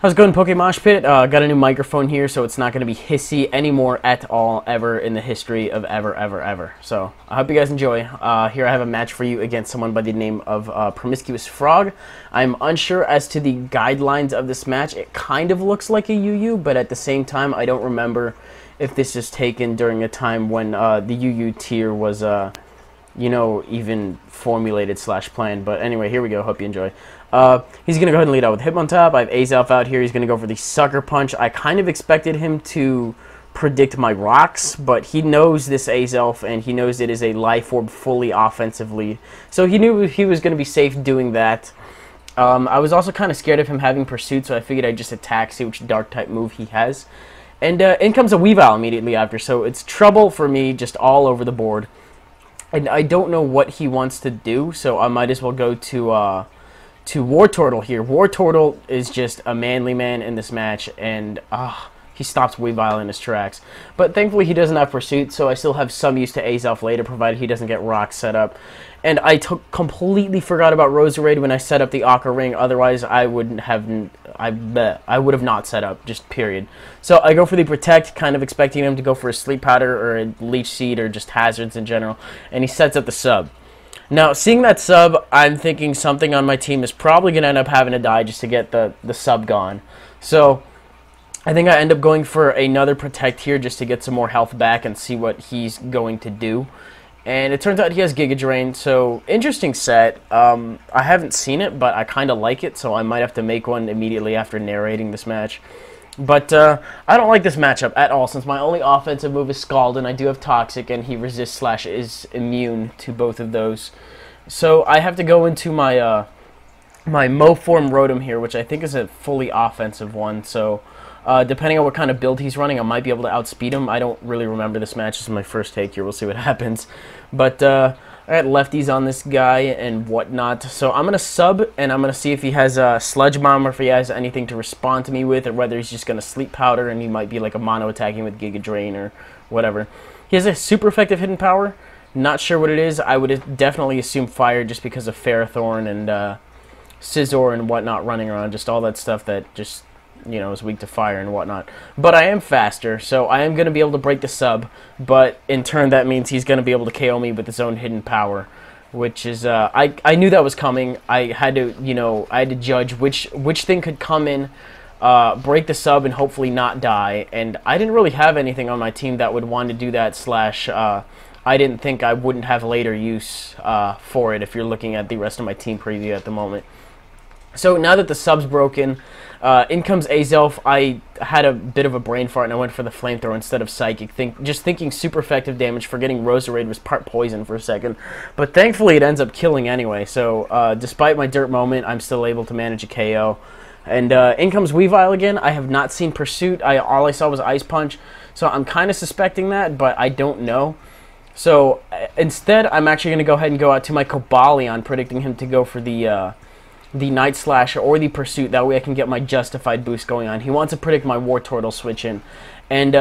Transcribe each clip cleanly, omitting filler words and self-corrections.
How's it going, PokeMoshPit? Got a new microphone here, so it's not going to be hissy anymore at all, ever in the history of ever. So, I hope you guys enjoy. Here I have a match for you against someone by the name of PromiscuousFrog. I'm unsure as to the guidelines of this match. It kind of looks like a UU, but at the same time, I don't remember if this is taken during a time when the UU tier was, you know, even formulated / planned. But anyway, here we go. Hope you enjoy. He's going to go ahead and lead out with Hitmontop. I have Azelf out here. He's going to go for the Sucker Punch. I kind of expected him to predict my rocks, but he knows this Azelf, and he knows it is a Life Orb fully offensive lead. So he knew he was going to be safe doing that. I was also kind of scared of him having Pursuit, so I figured I'd just attack, see which Dark-type move he has. And in comes a Weavile immediately after, so it's trouble for me just all over the board. And I don't know what he wants to do, so I might as well go to Wartortle here. Wartortle is just a manly man in this match, and he stops Weavile in his tracks. But thankfully he doesn't have Pursuit, so I still have some use to Azelf later, provided he doesn't get Rock set up. And I completely forgot about Roserade when I set up the Aqua Ring. Otherwise, I would have not set up, just period. So I go for the Protect, kind of expecting him to go for a Sleep Powder or a Leech Seed or just hazards in general, and he sets up the sub. Now, seeing that sub, I'm thinking something on my team is probably going to end up having to die just to get the sub gone. So, I think I end up going for another Protect here just to get some more health back and see what he's going to do. And it turns out he has Giga Drain, so interesting set. I haven't seen it, but I kind of like it, so I might have to make one immediately after narrating this match. But I don't like this matchup at all, since my only offensive move is Scald, and I do have Toxic, and he resists / is immune to both of those. So I have to go into my my Moform Rotom here, which I think is a fully offensive one. So depending on what kind of build he's running, I might be able to outspeed him. I don't really remember this match. This is my first take here. We'll see what happens. But I got lefties on this guy and whatnot. So I'm going to sub, and I'm going to see if he has a Sludge Bomb or if he has anything to respond to me with, or whether he's just going to Sleep Powder and he might be like a mono attacking with Giga Drain or whatever. He has a super effective hidden power. Not sure what it is. I would definitely assume Fire just because of Ferrothorn and Scizor and whatnot running around. Just all that stuff that just, you know, is weak to fire and whatnot. But I am faster, so I am going to be able to break the sub, but in turn that means he's going to be able to KO me with his own hidden power, which is, I knew that was coming. I had to, you know, I had to judge which thing could come in, break the sub and hopefully not die, and I didn't really have anything on my team that would want to do that / I didn't think I wouldn't have later use for it if you're looking at the rest of my team preview at the moment. So now that the sub's broken, in comes Azelf. I had a bit of a brain fart and I went for the Flamethrower instead of Psychic. Just thinking super effective damage, forgetting Roserade was part poison for a second. But thankfully it ends up killing anyway. So despite my dirt moment, I'm still able to manage a KO. And in comes Weavile again. I have not seen Pursuit. All I saw was Ice Punch. So I'm kind of suspecting that, but I don't know. So instead, I'm actually going to go ahead and go out to my Cobalion, predicting him to go for the Night Slash or the Pursuit. That way I can get my Justified boost going on. He wants to predict my Wartortle switch in. And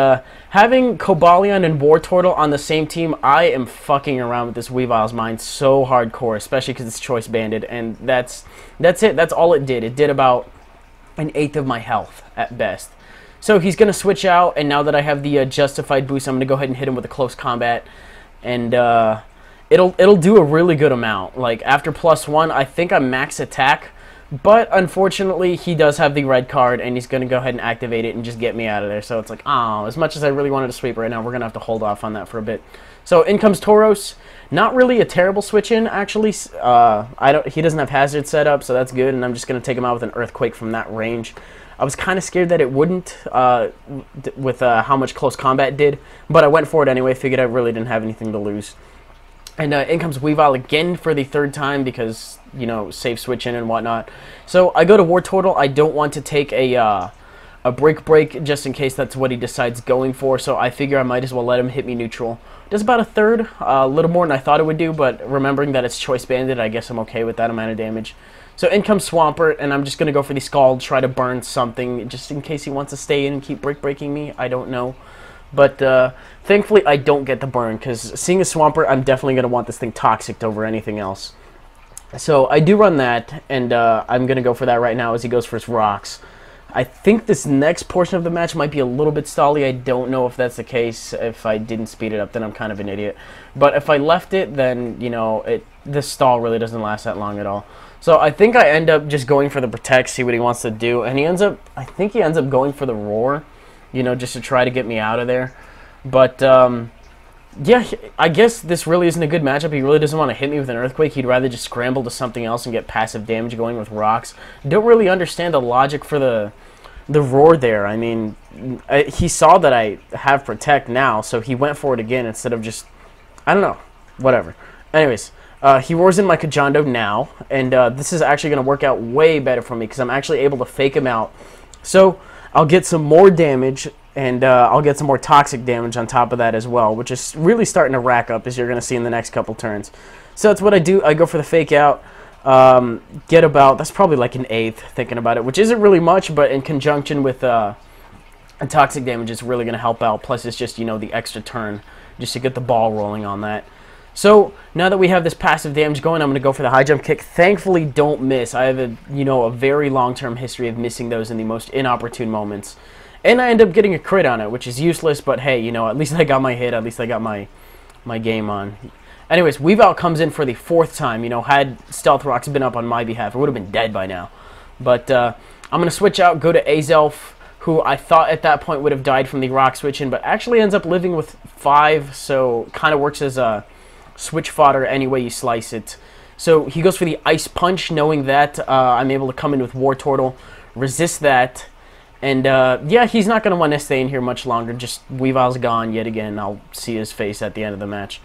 having Cobalion and Wartortle on the same team, I am fucking around with this Weavile's mind so hardcore, especially because it's Choice Banded. And that's it. That's all it did. It did about 1/8 of my health at best. So he's going to switch out, and now that I have the Justified boost, I'm going to go ahead and hit him with a Close Combat. And it'll do a really good amount. Like after +1, I think I'm max attack, but unfortunately he does have the red card, and he's going to go ahead and activate it and just get me out of there. So it's like, oh, as much as I really wanted to sweep right now, we're going to have to hold off on that for a bit. So in comes Tauros. Not really a terrible switch in, actually. He doesn't have Hazard set up, so that's good, and I'm just going to take him out with an Earthquake from that range. I was kind of scared that it wouldn't with how much Close Combat did, but I went for it anyway, figured I really didn't have anything to lose. And in comes Weavile again for the 3rd time because, you know, safe switch in and whatnot. So I go to Wartortle. I don't want to take a break just in case that's what he decides going for, so I figure I might as well let him hit me neutral. Does about 1/3, a little more than I thought it would do, but remembering that it's Choice Banded, I guess I'm okay with that amount of damage. So in comes Swampert, and I'm just going to go for the Scald, try to burn something, just in case he wants to stay in and keep breaking me. I don't know. But thankfully I don't get the burn, because seeing a Swampert, I'm definitely going to want this thing Toxic over anything else. So I do run that, and I'm going to go for that right now as he goes for his Rocks. I think this next portion of the match might be a little bit stally. I don't know if that's the case. If I didn't speed it up, then I'm kind of an idiot. But if I left it, then, you know, this stall really doesn't last that long at all. So I think I end up just going for the protect, see what he wants to do. And I think he ends up going for the roar, you know, just to try to get me out of there. But, yeah, I guess this really isn't a good matchup. He really doesn't want to hit me with an Earthquake. He'd rather just scramble to something else and get passive damage going with rocks. Don't really understand the logic for the roar there. I mean, he saw that I have Protect now, so he went for it again instead of just, I don't know, whatever. Anyways, he roars in my Kajondo now, and this is actually going to work out way better for me because I'm actually able to fake him out. So I'll get some more damage, and I'll get some more toxic damage on top of that as well, which is really starting to rack up, as you're going to see in the next couple turns. So that's what I do. I go for the fake out, get about, that's probably like an 1/8, thinking about it, which isn't really much, but in conjunction with a toxic damage, it's really going to help out. Plus, it's just, you know, the extra turn just to get the ball rolling on that. So now that we have this passive damage going, I'm going to go for the high jump kick. Thankfully, don't miss. I have a very long-term history of missing those in the most inopportune moments. And I end up getting a crit on it, which is useless, but hey, you know, at least I got my hit, at least I got my game on. Anyways, Weave Out comes in for the 4th time. You know, had Stealth Rocks been up on my behalf, I would have been dead by now. But I'm going to switch out, go to Azelf, who I thought at that point would have died from the rock switch-in, but actually ends up living with 5, so kind of works as a switch fodder any way you slice it. So he goes for the Ice Punch, knowing that I'm able to come in with War Turtle, resist that. And, yeah, he's not going to want to stay in here much longer. Just Weavile's gone yet again. I'll see his face at the end of the match.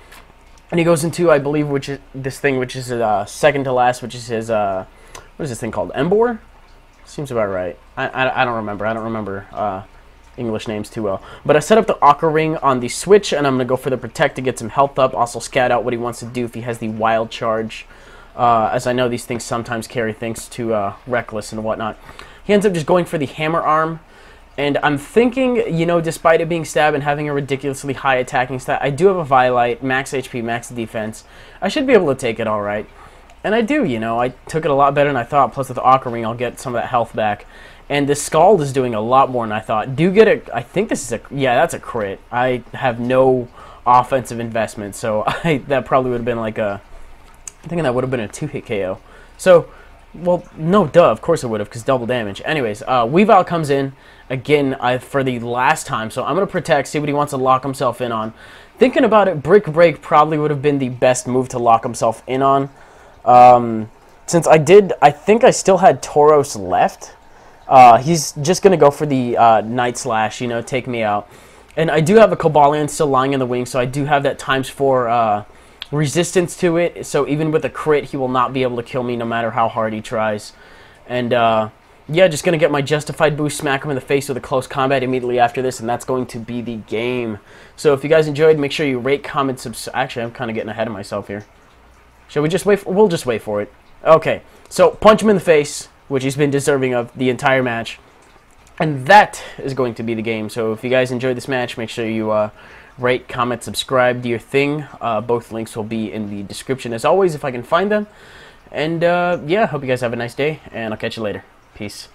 And he goes into, I believe, which is second to last, which is his, what is this thing called? Embor? Seems about right. I don't remember. I don't remember English names too well. But I set up the Aqua Ring on the switch, and I'm going to go for the Protect to get some health up. Also scout out what he wants to do if he has the Wild Charge. As I know these things sometimes carry things to Reckless and whatnot. He ends up just going for the Hammer Arm. And I'm thinking, you know, despite it being stab and having a ridiculously high attacking stat, I do have a Violite, max HP, max defense. I should be able to take it all right. And I do, you know. I took it a lot better than I thought. Plus with the Aqua Ring, I'll get some of that health back. And the Scald is doing a lot more than I thought. Do get it. I think this is yeah, that's a crit. I have no offensive investment, so that probably would have been like I'm thinking that would have been a 2-hit KO. So, well, no, duh, of course it would have, because double damage. Anyways, Weavile comes in, again, for the last time, so I'm going to Protect, see what he wants to lock himself in on. Thinking about it, Brick Break probably would have been the best move to lock himself in on. Since I think I still had Tauros left. He's just going to go for the Night Slash, you know, take me out. And I do have a Cobalion still lying in the wing, so I do have that ×4 resistance to it, so even with a crit, he will not be able to kill me no matter how hard he tries. And, yeah, just going to get my Justified boost, smack him in the face with a close combat immediately after this, and that's going to be the game. So if you guys enjoyed, make sure you rate, comment, subscribe. Actually, I'm kind of getting ahead of myself here. Shall we just wait? We'll just wait for it. Okay, so punch him in the face, which he's been deserving of the entire match. And that is going to be the game. So if you guys enjoyed this match, make sure you rate, comment, subscribe, do your thing. Both links will be in the description as always if I can find them. And yeah, hope you guys have a nice day, and I'll catch you later. Peace.